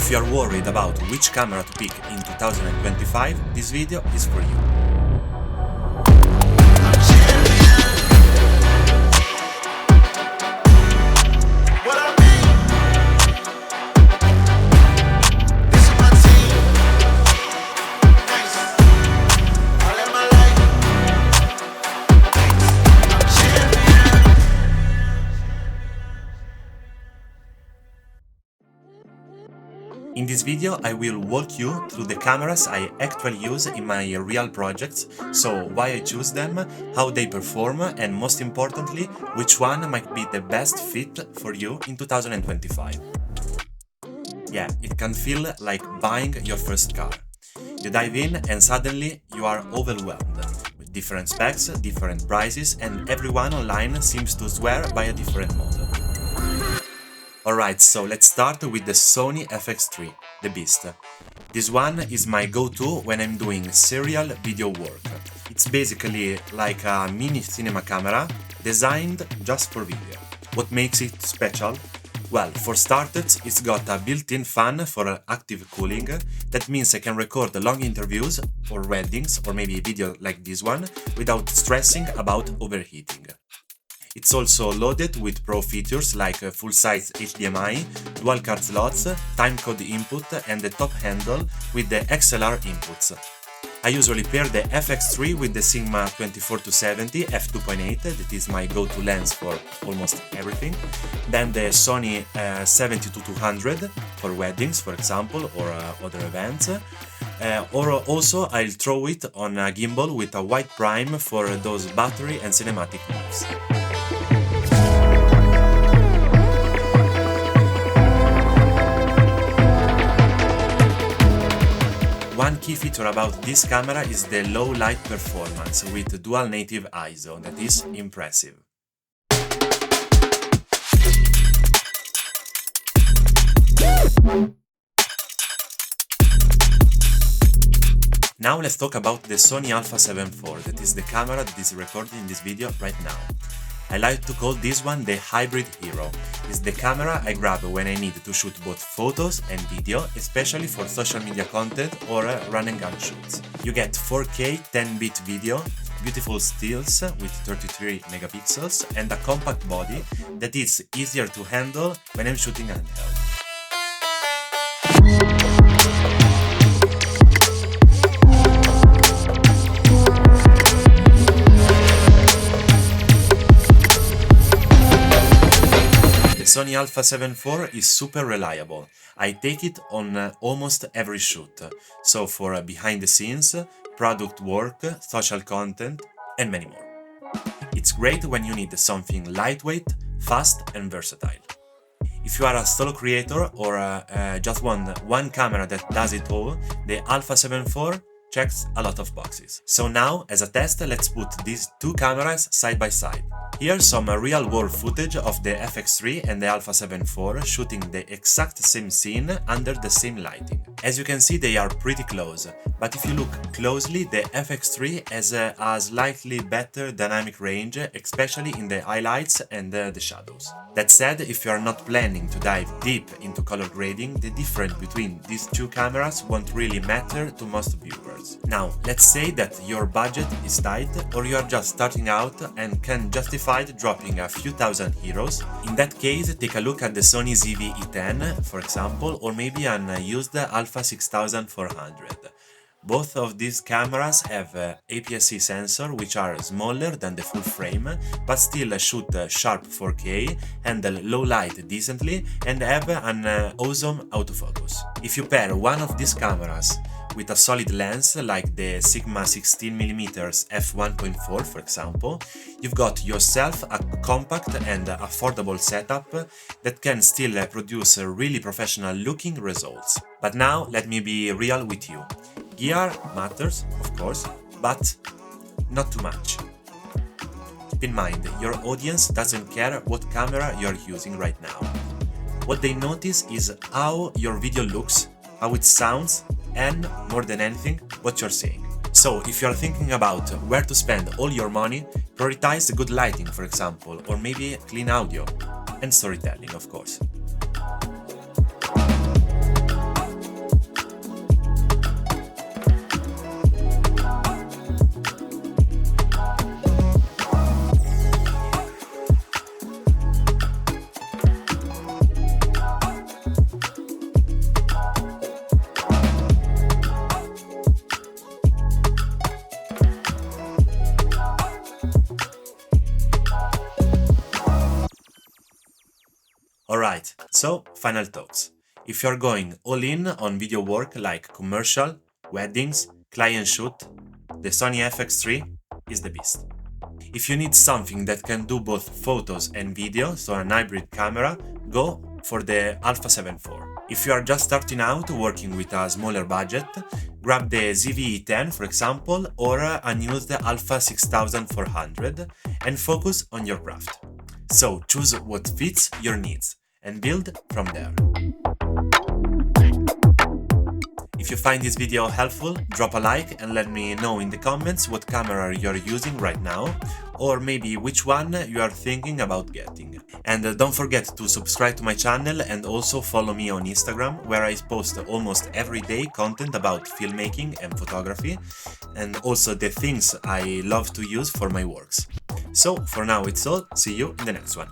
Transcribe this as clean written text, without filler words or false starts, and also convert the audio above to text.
If you are worried about which camera to pick in 2025, this video is for you. In this video I will walk you through the cameras I actually use in my real projects, so why I choose them, how they perform, and most importantly, which one might be the best fit for you in 2025. Yeah, it can feel like buying your first car. You dive in and suddenly you are overwhelmed with different specs, different prices, and everyone online seems to swear by a different model. Alright, so let's start with the Sony FX3, the beast. This one is my go-to when I'm doing serial video work. It's basically like a mini cinema camera designed just for video. What makes it special? Well, for starters, it's got a built-in fan for active cooling. That means I can record long interviews or weddings or maybe a video like this one without stressing about overheating. It's also loaded with pro features like full-size HDMI, dual card slots, timecode input and the top handle with the XLR inputs. I usually pair the FX3 with the Sigma 24-70 f2.8, that is my go-to lens for almost everything, then the Sony 70-200 for weddings, for example, or other events. Or also I'll throw it on a gimbal with a white prime for those battery and cinematic moves. One key feature about this camera is the low light performance with dual native ISO, that is impressive. Now let's talk about the Sony α7IV, that is the camera that is recording in this video right now. I like to call this one the hybrid hero. It's the camera I grab when I need to shoot both photos and video, especially for social media content or run and gun shoots. You get 4K 10-bit video, beautiful stills with 33 megapixels and a compact body that is easier to handle when I'm shooting handheld. The Sony α7IV is super reliable. I take it on almost every shoot, so for behind the scenes, product work, social content, and many more. It's great when you need something lightweight, fast, and versatile. If you are a solo creator or just want one camera that does it all, the α7IV checks a lot of boxes. So now, as a test, let's put these two cameras side by side. Here's some real-world footage of the FX3 and the α7IV shooting the exact same scene under the same lighting. As you can see, they are pretty close, but if you look closely, the FX3 has a slightly better dynamic range, especially in the highlights and the shadows. That said, if you are not planning to dive deep into color grading, the difference between these two cameras won't really matter to most viewers. Now, let's say that your budget is tight or you are just starting out and can justify dropping a few thousand euros. In that case, take a look at the Sony ZV-E10, for example, or maybe an used Alpha 6400. Both of these cameras have APS-C sensor, which are smaller than the full frame, but still shoot sharp 4K, handle low light decently, and have an awesome autofocus. If you pair one of these cameras with a solid lens like the Sigma 16mm f1.4, for example, you've got yourself a compact and affordable setup that can still produce really professional looking results. But now let me be real with you. Gear matters, of course, but not too much. Keep in mind, your audience doesn't care what camera you're using right now. What they notice is how your video looks, how it sounds, and, more than anything, what you're saying. So, if you're thinking about where to spend all your money, prioritize good lighting, for example, or maybe clean audio, and storytelling, of course. So, final thoughts. If you're going all in on video work like commercial, weddings, client shoot, the Sony FX3 is the beast. If you need something that can do both photos and video, so an hybrid camera, go for the Alpha 7 IV. If you are just starting out working with a smaller budget, grab the ZV-E10 for example, or unused Alpha 6400 and focus on your craft. So choose what fits your needs and build from there. If you find this video helpful, drop a like and let me know in the comments what camera you're using right now, or maybe which one you are thinking about getting. And don't forget to subscribe to my channel and also follow me on Instagram, where I post almost every day content about filmmaking and photography, and also the things I love to use for my works. So for now it's all, see you in the next one.